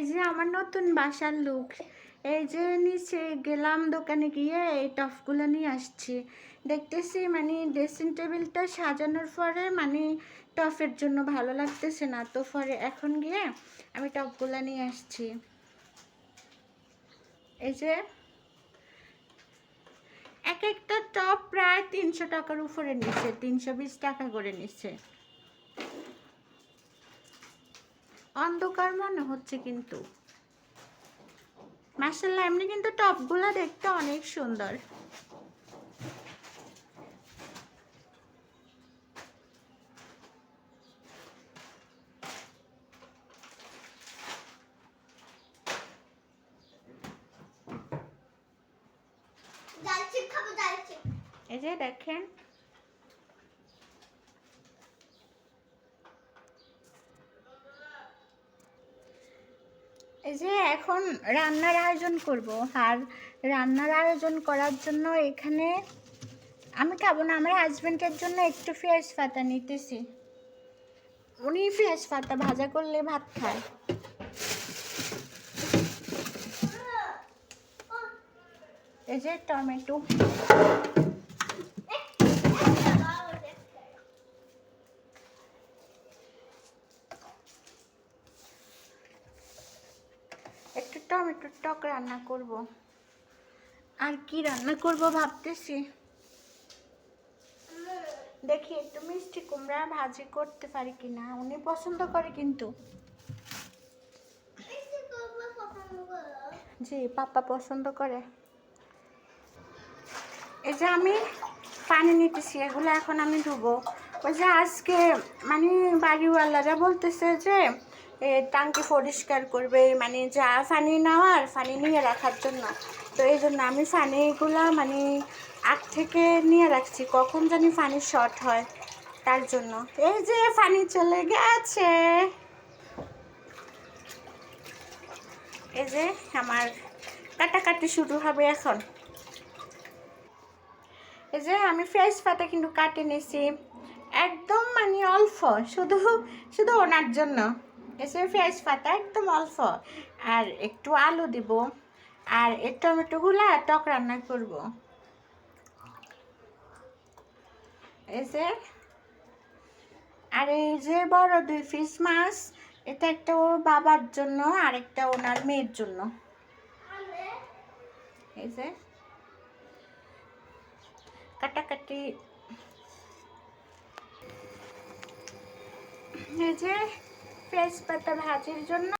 এই যে আমার নতুন বাসার লুক। এই যে নিচে গেলাম দোকানে গিয়ে এই টপগুলো নিয়ে আসছি। দেখতেছি মানে ড্রেসিং টেবিলটা সাজানোর পরে মানে টপের জন্য ভালো লাগতেছে না, তো পরে এখন গিয়ে আমি টপগুলো নিয়ে আসছি। এই যে এক একটা টপ প্রায় 300 টাকার উপরে নিচ্ছে, 320 টাকা করে নিচ্ছে। অন্ধকার মনে হচ্ছে কিন্তু মাশাআল্লাহ এমনি কিন্তু টপগুলো দেখতে অনেক সুন্দর। এই যে দেখেন এই যে এখন রান্নার আয়োজন করব, আর রান্নার আয়োজন করার জন্য এখানে আমি খাবো না, আমার হাজবেন্ডের জন্য একটু পেঁয়াজ পাতা নিতেছি। উনি পেঁয়াজ পাতা ভাজা করলে ভাত খায়। এই যে টমেটো, একটু টমেটোর টক রান্না করব। আর কি রান্না করব ভাবতেছি, দেখি একটু মিষ্টি কুমড়া ভাজি করতে পারি কিনা। উনি পছন্দ করে কিন্তু, জি পাপা পছন্দ করে। এই যে আমি পানি নিতেছি, এগুলো এখন আমি ধুবো। ওই যে আজকে মানে বাড়িওয়ালারা বলতেছে যে ট্যাঙ্কি পরিষ্কার করবে, মানে যা পানি নেওয়ার পানি নিয়ে রাখার জন্য। তো এই জন্য আমি পানিগুলা মানে আগ থেকে নিয়ে রাখছি, কখন জানি পানি শর্ট হয় তার জন্য। এই যে পানি চলে গেছে। এই যে আমার কাটাকাটি শুরু হবে এখন। এই যে আমি ফ্রেশ পাতা কিন্তু কাটে নিয়েছি, একদম মানে অল্প, শুধু শুধু ওনার জন্য। এই যে ফ্রেশ পাতা একদম অল্প, আর একটু আলু দিব, আর এই টমেটোগুলা টক রান্না করব। এই যে আর এই যে বড় 2 পিস মাছ, এটা একটা ওর বাবার জন্য আর একটা ওনার মেয়ের জন্য। এই যে কাটাকাটি, এই যে ফ্রেশ পাতা ভাজির জন্য